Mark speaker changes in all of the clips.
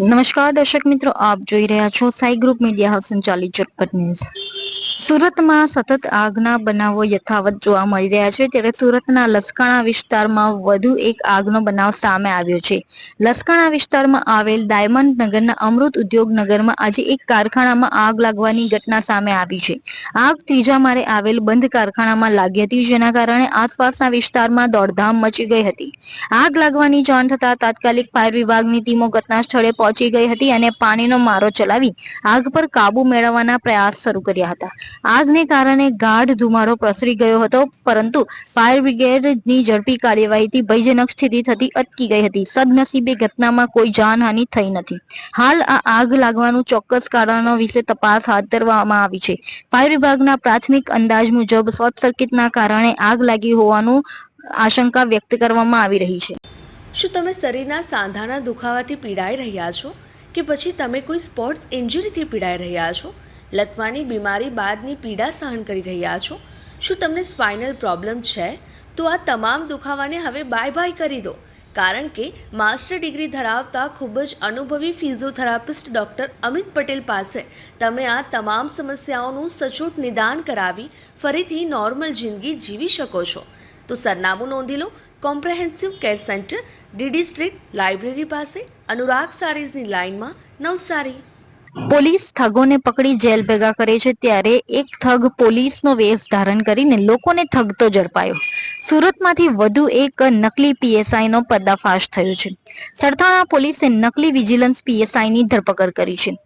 Speaker 1: નમસ્કાર દર્શક મિત્રો, આપ જોઈ રહ્યા છો સાઈ ગ્રુપ મીડિયા હાઉસ સંચાલિત ઝટપટ ન્યૂઝ। સુરતમાં સતત આગના બનાવો યથાવત જોવા મળી રહ્યા છે, ત્યારે સુરતના લસકાણા વિસ્તારમાં વધુ એક આગનો બનાવ સામે આવ્યો છે। લસકાણા વિસ્તારમાં આવેલ ડાયમંડ નગરના અમૃત ઉદ્યોગ નગરમાં આજે એક કારખાનામાં આગ લાગવાની ઘટના સામે આવી છે। આગ ત્રીજા માળે આવેલ બંધ કારખાનામાં લાગી હતી, જેના કારણે આસપાસના વિસ્તારમાં દોડધામ મચી ગઈ હતી। આગ લાગવાની જાણ થતાં તાત્કાલિક ફાયર વિભાગની ટીમો ઘટના સ્થળે પહોંચી ગઈ હતી અને પાણીનો મારો ચલાવી આગ પર કાબુ મેળવવાના પ્રયાસ શરૂ કર્યા હતા। આગને કારણે ગાઢ ધુમાડો પ્રસરી ગયો હતો, પરંતુ ફાયર બ્રિગેડની ઝડપી કાર્યવાહીથી ભયજનક સ્થિતિ થતી અટકી ગઈ હતી। સદનસીબે ઘટનામાં કોઈ જાનહાનિ થઈ નથી। હાલ આ આગ લાગવાનું ચોક્કસ કારણો વિશે તપાસ હાથ ધરવામાં આવી છે। ફાયર વિભાગના પ્રાથમિક અંદાજ મુજબ શોર્ટ સર્કિટના કારણે આગ લાગી હોવાનું આશંકા વ્યક્ત કરવામાં આવી રહી છે।
Speaker 2: શું તમે શરીરના સાંધાના દુખાવાથી પીડાઈ રહ્યા છો કે પછી તમે કોઈ સ્પોર્ટ્સ ઇન્જરીથી પીડાઈ રહ્યા છો? લકવાની બીમારી બાદની પીડા સહન કરી રહ્યા છો? શું તમને સ્પાઇનલ પ્રોબ્લેમ છે? તો આ તમામ દુખાવાને હવે બાય બાય કરી દો, કારણ કે માસ્ટર ડિગ્રી ધરાવતા ખૂબ જ અનુભવી ફિઝિયોથેરાપિસ્ટ ડૉક્ટર અમિત પટેલ પાસે તમે આ તમામ સમસ્યાઓનું સચોટ નિદાન કરાવી ફરીથી નોર્મલ જિંદગી જીવી શકો છો। તો સરનામું નોંધી લો। Comprehensive care centre, DD street, library પાસે, અનુરાગ સારીઝની લાઇનમાં, નવસારી।
Speaker 1: પોલીસ ઠગોને પકડી જેલ ભેગા કરે છે, ત્યારે એક ઠગ પોલીસનો વેશ ધારણ કરીને લોકોને ઠગતો ઝડપાયો। સુરતમાંથી વધુ એક નકલી પીએસઆઈનો પર્દાફાશ થયો છે। સરથાણા પોલીસે નકલી વિજિલન્સ પીએસઆઈની ધરપકડ કરી છે।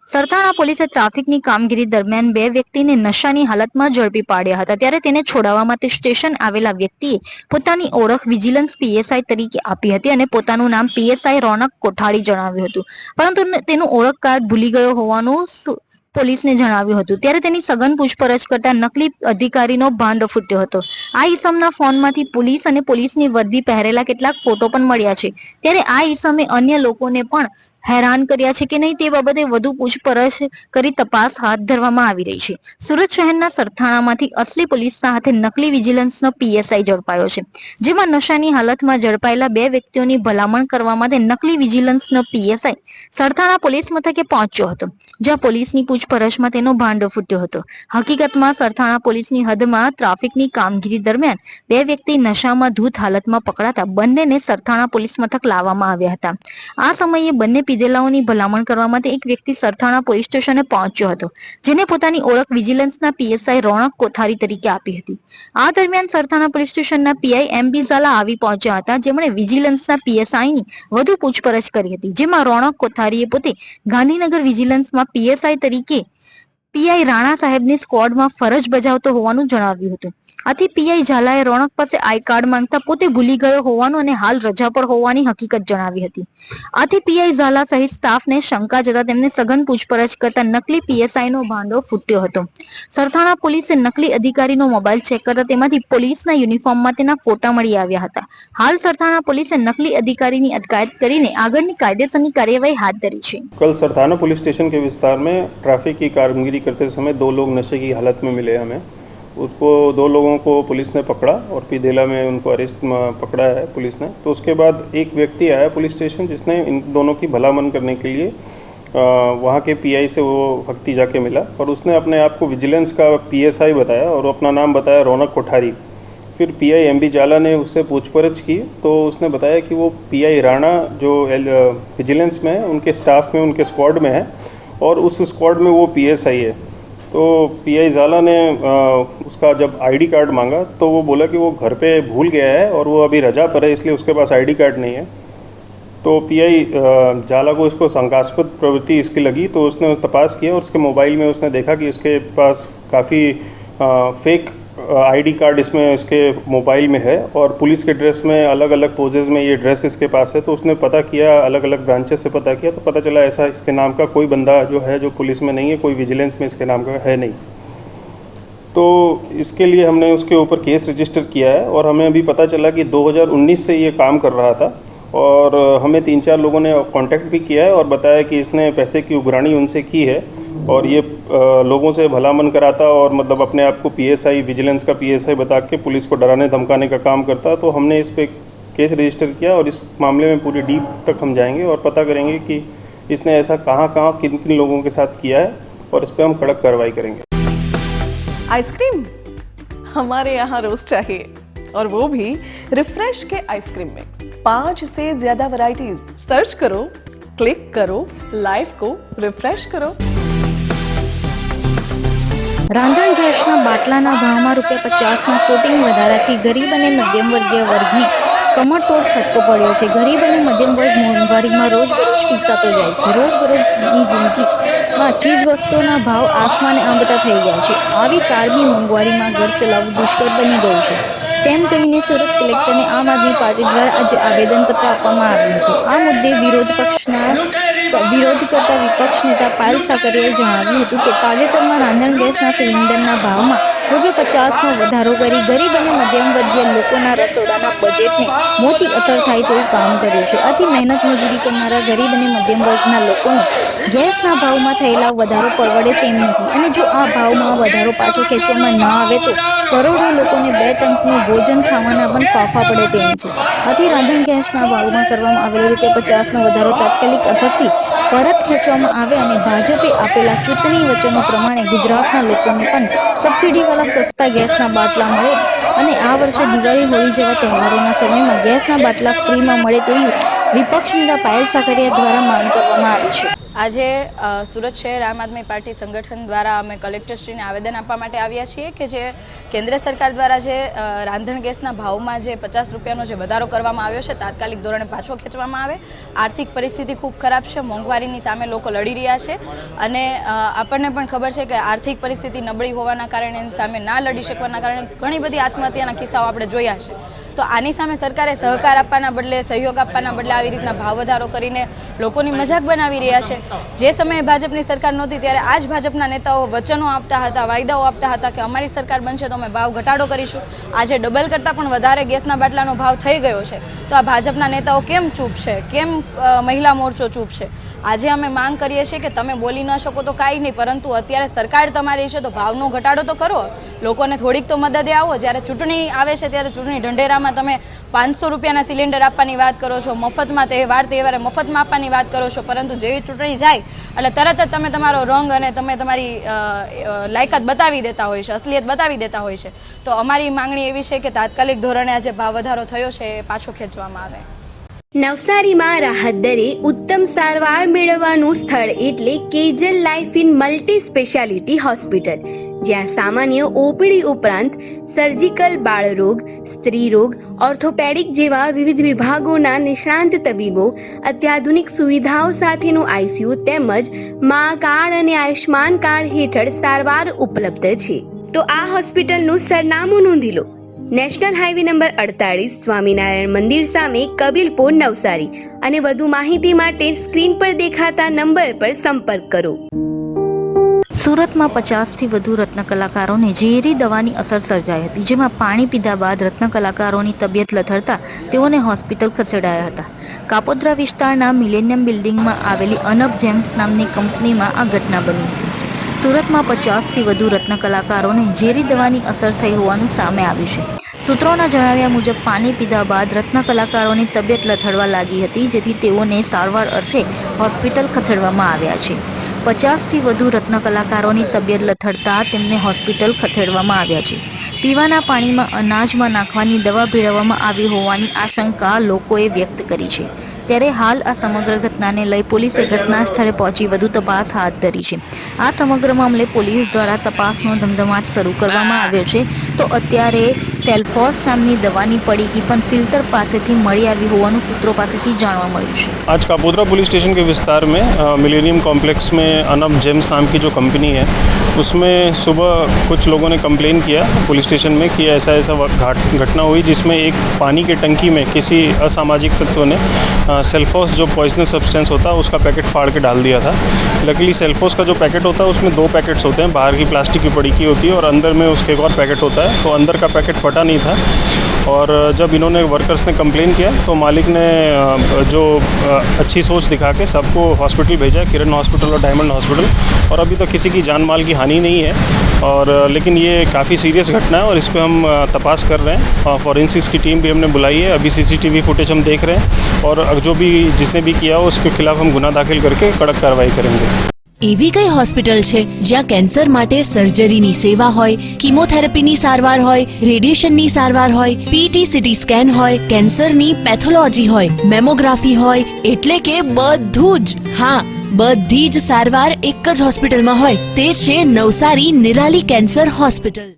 Speaker 1: સરથાણા પોલીસે ટ્રાફિકની કામગીરી દરમિયાન બે વ્યક્તિને નશાની હાલતમાં ઝડપી પાડ્યા હતા, ત્યારે તેને છોડાવવા માટે સ્ટેશન આવેલા વ્યક્તિએ પોતાની ઓળખ વિજિલન્સ પીએસઆઈ તરીકે આપી હતી અને પોતાનું નામ પીએસઆઈ રોનક કોઠારી જણાવ્યું હતું, પરંતુ તેનું ઓળખ કાર્ડ ભૂલી ગયો હોવાનું પોલીસને જણાવ્યું હતું। ત્યારે તેની સઘન પૂછપરછ કરતા નકલી અધિકારીનો ભાંડો ફૂટ્યો હતો। આ ઈસમના ફોનમાંથી પોલીસ અને પોલીસની વર્દી પહેરેલા કેટલાક ફોટો પણ મળ્યા છે, ત્યારે આ ઈસમે અન્ય લોકોને પણ હેરાન કર્યા છે કે નહીં તે બાબતે વધુ પૂછપરછ કરી તપાસ હાથ ધરવામાં આવી રહી છે। સુરત શહેરના સરથાણામાંથી અસલી પોલીસના હાથે નકલી વિજિલન્સનો પીએસઆઈ ઝડપાયો છે, જેમાં નશાની હાલતમાં ઝડપાયેલા બે વ્યક્તિઓની ભલામણ કરવા માટે નકલી વિજિલન્સનો પીએસઆઈ સરથાણા પોલીસ મથકે પહોંચ્યો હતો, જ્યાં પોલીસની પૂછપરછમાં તેનો ભાંડો ફૂટ્યો હતો। હકીકતમાં સરથાણા પોલીસની હદમાં ટ્રાફિકની કામગીરી દરમિયાન બે વ્યક્તિ નશામાં ધૂત હાલતમાં પકડાતા બંનેને સરથાણા પોલીસ મથક લાવવામાં આવ્યા હતા। આ સમયે બંને પીધેલાઓની ભલામણ કરવા માટે એક વ્યક્તિ સરથાણા પોલીસ સ્ટેશને પહોંચ્યો હતો, જેને પોતાની ઓળખ વિજિલન્સના પીએસઆઈ રોનક કોઠારી તરીકે આપી હતી। આ દરમિયાન સરથાણા પોલીસ સ્ટેશનના પીઆઈ એમબી ઝાલા આવી પહોંચ્યા હતા, જેમણે વિજિલન્સના પીએસઆઈની વધુ પૂછપરછ કરી હતી, જેમાં રોનક કોઠારીએ પોતે ગાંધીનગર વિજિલન્સમાં પીએસઆઈ તરીકે પીઆઈ રાણા સાહેબની સ્ક્વોડમાં ફરજ બજાવતો હોવાનું જણાવ્યું હતું। આથી પીઆઈ ઝાલાએ રોનક પાસે આઈ કાર્ડ માંગતા પોતે ભૂલી ગયો હોવાનું અને હાલ રજા પર હોવાની હકીકત જણાવી હતી। આથી પીઆઈ ઝાલા સહિત સ્ટાફને શંકા જતા તેમને સઘન પૂછપરછ કરતા નકલી પીએસઆઈનો ભાંડો ફૂટ્યો હતો। સરથાણા પોલીસે નકલી અધિકારીનો મોબાઈલ ચેક કરતા તેમાંથી પોલીસના યુનિફોર્મમાં તેના ફોટા મળી આવ્યા હતા। હાલ સરથાણા પોલીસે નકલી अधिकारी अटकायत કરીને આગળની કાયદેસરની કાર્યવાહી હાથ ધરી છે।
Speaker 3: कल सरथाना पुलिस स्टेशन के विस्तार में ट्रैफिक की कामगिरी करते समय दो लोग नशे की हालत में मिले हमें। उसको दो लोगों को पुलिस ने पकड़ा और पीदेला में उनको अरेस्ट पकड़ा है पुलिस ने। तो उसके बाद एक व्यक्ति आया पुलिस स्टेशन, जिसने इन दोनों की भलामन करने के लिए वहाँ के पीआई से वो व्यक्ति जाके मिला और उसने अपने आप को विजिलेंस का पीएसआई बताया और अपना नाम बताया रौनक कोठारी। फिर पीआई एमबी जाला ने उससे पूछपरछ की तो उसने बताया कि वो पीआई राणा जो विजिलेंस में है, उनके स्टाफ में, उनके स्क्वाड में है और उस स्क्वाड में वो पीएसआई है। तो पीआई जाला ने उसका जब आईडी कार्ड मांगा तो वो बोला कि वो घर पे भूल गया है और वो अभी रजा पर है, इसलिए उसके पास आईडी कार्ड नहीं है। तो पीआई जाला को इसको शंकास्पद प्रवृत्ति इसकी लगी, तो उसने तपास किया और उसके मोबाइल में उसने देखा कि इसके पास काफ़ी फेक आईडी कार्ड इसमें इसके मोबाइल में है और पुलिस के ड्रेस में अलग अलग पोजेज में ये ड्रेस इसके पास है। तो उसने पता किया, अलग अलग ब्रांचेस से पता किया तो पता चला ऐसा इसके नाम का कोई बंदा जो है जो पुलिस में नहीं है, कोई विजिलेंस में इसके नाम का है नहीं। तो इसके लिए हमने उसके ऊपर केस रजिस्टर किया है और हमें अभी पता चला कि 2019 से ये काम कर रहा था और हमें 3-4 लोगों ने कांटेक्ट भी किया है और बताया कि इसने पैसे की उगरानी उनसे की है और ये लोगों से भलामन कराता और मतलब अपने आप को पीएसआई, विजिलेंस का पीएसआई बता के पुलिस को डराने धमकाने का काम करता। तो हमने इस पर केस रजिस्टर किया और इस मामले में पूरी डीप तक हम जाएंगे और पता करेंगे कि इसने ऐसा कहाँ कहाँ किन किन लोगों के साथ किया है और इस पर हम कड़क कार्रवाई करेंगे।
Speaker 4: आइसक्रीम हमारे यहाँ रोज चाहिए, और वो भी रिफ्रेश के आइसक्रीम मिक्स। 5 से ज्यादा वैरायटीज। सर्च करो, क्लिक करो, लाइफ को रिफ्रेश करो।
Speaker 1: રાંધણ ગેસના બાટલાના ભાવમાં ₹50ના કોટિંગ વધારાથી ગરીબ અને મધ્યમ વર્ગીય વર્ગને કમરતોડ ફટકો પડ્યો છે। ગરીબ અને મધ્યમ વર્ગ મોંઘવારીમાં રોજબરોજ પીસાતો જાય છે। રોજબરોજની જિંદગીમાં ચીજ વસ્તુઓના ભાવ આસમાને આંબતા થઈ ગયા છે। આવી કાળની મોંઘવારીમાં ઘર ચલાવવું દુષ્કર બની ગયું છે। તેમ કહીને સુરત કલેક્ટરને આમ આદમી પાર્ટી દ્વારા આજે આવેદનપત્ર આપવામાં આવ્યું હતું। આ મુદ્દે વિરોધ કરતા વિપક્ષ નેતા પાયલ સાકરિયાએ જણાવ્યું હતું કે તાજેતરમાં રાંધણ ગેસના સિલિન્ડરના ભાવમાં ₹50નો વધારો કરી ગરીબ અને મધ્યમ વર્ગીય લોકોના રસોડાના બજેટને મોટી અસર થાય તેવું કામ કર્યું છે। આથી મહેનત મજૂરી કરનારા ગરીબ અને મધ્યમ વર્ગના લોકોને ગેસના ભાવમાં થયેલા વધારો પરવડે તેમ નથી, અને જો આ ભાવમાં વધારો પાછો ખેંચવામાં ન આવે તો કરોડો લોકોને 2 ટંકનું ભોજન ખાવાના પણ ફાફા પડે તેમ છે। આથી રાંધણ ગેસના ભાવમાં કરવામાં આવેલો ₹50નો વધારો તાત્કાલિક અસરથી પરત ખેંચવામાં આવે અને ભાજપે આપેલા ચૂંટણી વચનો પ્રમાણે ગુજરાતના લોકોને પણ સબસિડીવાળા સસ્તા ગેસના બાટલા મળે અને આ વર્ષે દિવાળી, હોળી જેવા તહેવારોના સમયમાં ગેસના બાટલા ફ્રીમાં મળે તેવી વિપક્ષ નેતા પાયલ સાકરિયા દ્વારા માંગ કરવામાં આવી છે।
Speaker 5: આજે સુરત શહેર આમ આદમી પાર્ટી સંગઠન દ્વારા અમે કલેક્ટરશ્રીને આવેદન આપવા માટે આવ્યા છીએ કે જે કેન્દ્ર સરકાર દ્વારા જે રાંધણ ગેસના ભાવમાં જે ₹50નો જે વધારો કરવામાં આવ્યો છે તાત્કાલિક ધોરણે પાછો ખેંચવામાં આવે। આર્થિક પરિસ્થિતિ ખૂબ ખરાબ છે, મોંઘવારીની સામે લોકો લડી રહ્યા છે અને આપણને પણ ખબર છે કે આર્થિક પરિસ્થિતિ નબળી હોવાના કારણે એની સામે ના લડી શકવાના કારણે ઘણી બધી આત્મહત્યાના કિસ્સાઓ આપણે જોયા છે। તો આની સામે સરકારે સહકાર આપવાના બદલે, સહયોગ આપવાના બદલે આવી રીતના ભાવ વધારો કરીને લોકોની મજાક બનાવી રહ્યા છે। જે સમયે ભાજપની સરકાર નહોતી ત્યારે આ જ ભાજપના નેતાઓ વચનો આપતા હતા, વાયદાઓ આપતા હતા કે અમારી સરકાર બનશે તો અમે ભાવ ઘટાડો કરીશું। આજે ડબલ કરતાં પણ વધારે ગેસના બાટલાનો ભાવ થઈ ગયો છે, તો આ ભાજપના નેતાઓ કેમ ચૂપ છે? કેમ મહિલા મોરચો ચૂપ છે? આજે અમે માંગ કરીએ છીએ કે તમે બોલી ન શકો તો કાંઈ નહીં, પરંતુ અત્યારે સરકાર તમારી છે તો ભાવનો ઘટાડો તો કરો, લોકોને થોડીક તો મદદે આવો। જ્યારે ચૂંટણી આવે છે ત્યારે ચૂંટણી ઢંઢેરામાં તમે ₹500ના સિલિન્ડર આપવાની વાત કરો છો, મફતમાં તહેવારે મફતમાં આપવાની વાત કરો છો, પરંતુ જેવી ચૂંટણી જાય એટલે તરત જ તમે તમારો રંગ અને તમે તમારી લાયકાત બતાવી દેતા હોય છે, અસલિયત બતાવી દેતા હોય છે। તો અમારી માંગણી એવી છે કે તાત્કાલિક ધોરણે આજે ભાવ વધારો થયો છે એ પાછો ખેંચવામાં આવે।
Speaker 6: નવસારીમાં રાહત દરે ઉત્તમ સારવાર મેળવવાનું સ્થળ એટલે કેજલ life in multi speciality hospital, જ્યાં સામાન્ય ઓપીડી ઉપરાંત સર્જિકલ, બાળરોગ, સ્ત્રી રોગ, ઓર્થોપેડિક જેવા વિવિધ વિભાગોના નિષ્ણાંત તબીબો, અત્યાધુનિક સુવિધાઓ સાથેનું આઈસીયુ તેમજ મા કાર્ડ અને આયુષ્માન કાર્ડ હેઠળ સારવાર ઉપલબ્ધ છે। તો આ હોસ્પિટલનું સરનામું નોંધી લો। નેશનલ હાઈવે નંબર 48, સ્વામિનારાયણ મંદિર સામે, કબીલપુર, નવસારી। અને વધુ માહિતી માટે સ્ક્રીન પર દેખાતા નંબર પર સંપર્ક કરો।
Speaker 1: સુરતમાં 50થી વધુ રત્ન કલાકારોને ઝેરી દવાની અસર સર્જાઈ હતી, જેમાં પાણી પીધા બાદ રત્ન કલાકારોની તબિયત લથડતા તેઓને હોસ્પિટલ ખસેડાયા હતા। કાપોદ્રા વિસ્તારના મિલેનિયમ બિલ્ડિંગમાં આવેલી અનબ જેમ્સ નામની કંપનીમાં આ ઘટના બની હતી। સુરતમાં 50થી વધુ રત્ન કલાકારોને ઝેરી દવાની અસર થઈ હોવાનું સામે આવ્યું છે। સૂત્રોના જણાવ્યા મુજબ પાણી પીધા બાદ રત્ન કલાકારોની તબિયત લથડવા લાગી હતી, જેથી તેઓને સારવાર અર્થે હોસ્પિટલ ખસેડવામાં આવ્યા છે। 50થી વધુ રત્ન કલાકારોની તબિયત લથડતા તેમને હોસ્પિટલ ખસેડવામાં આવ્યા છે। પીવાના પાણીમાં અનાજમાં નાખવાની દવા ભેળવવામાં આવી હોવાની આશંકા લોકોએ વ્યક્ત કરી છે। ત્યારે હાલ આ સમગ્ર ઘટનાને લઈ પોલીસે ઘટના સ્થળે પહોંચી વધુ તપાસ હાથ ધરી છે। આ સમગ્ર મામલે પોલીસ દ્વારા તપાસનો ધમધમાટ શરૂ કરવામાં આવ્યો છે। તો અત્યારે સેલ્ફોર્સ નામની દવાની પડીકી પણ ફિલ્ટર પાસેથી મળી આવી હોવાનું સૂત્રો પાસેથી જાણવા મળ્યું છે।
Speaker 3: आज कापोद्रा पुलिस स्टेशन के विस्तार में मिलेनियम कॉम्प्लेक्स में अनब जेम्स नाम की जो कंपनी है उसमें सुबह कुछ लोगों ने कंप्लेन किया पुलिस स्टेशन में कि ऐसा घटना हुई जिसमें एक पानी के टंकी में किसी असामाजिक तत्व ने सेल्फोस जो पॉइजनस सब्सटेंस होता है उसका पैकेट फाड़ के डाल दिया था। लकीली सेल्फोस का जो पैकेट होता है उसमें 2 पैकेट्स होते हैं, बाहर की प्लास्टिक की पड़ी की होती है और अंदर में उसके एक और पैकेट होता है, तो अंदर का पैकेट फट फटा नहीं था। और जब इन्होंने वर्कर्स ने कंप्लेन किया तो मालिक ने जो अच्छी सोच दिखा के सबको हॉस्पिटल भेजा, किरण हॉस्पिटल और डायमंड हॉस्पिटल, और अभी तो किसी की जान माल की हानि नहीं है। और लेकिन ये काफ़ी सीरियस घटना है और इस पर हम तपास कर रहे हैं। फॉरेंसिक्स की टीम भी हमने बुलाई है, अभी CCTV फुटेज हम देख रहे हैं और जो भी जिसने भी किया हो उसके खिलाफ हम गुना दाखिल करके कड़क कार्रवाई करेंगे।
Speaker 7: એવી કઈ હોસ્પિટલ છે જ્યાં કેન્સર માટે સર્જરીની સેવા હોય, કીમોથેરાપીની સારવાર હોય, રેડિયેશનની સારવાર હોય, PET CT સ્કેન હોય, કેન્સરની પેથોલોજી હોય, મેમોગ્રાફી હોય, એટલે કે બધું જ. હા, બધી જ સારવાર એક જ હોસ્પિટલમાં હોય. તે છે નવસારી નિરાલી કેન્સર હોસ્પિટલ.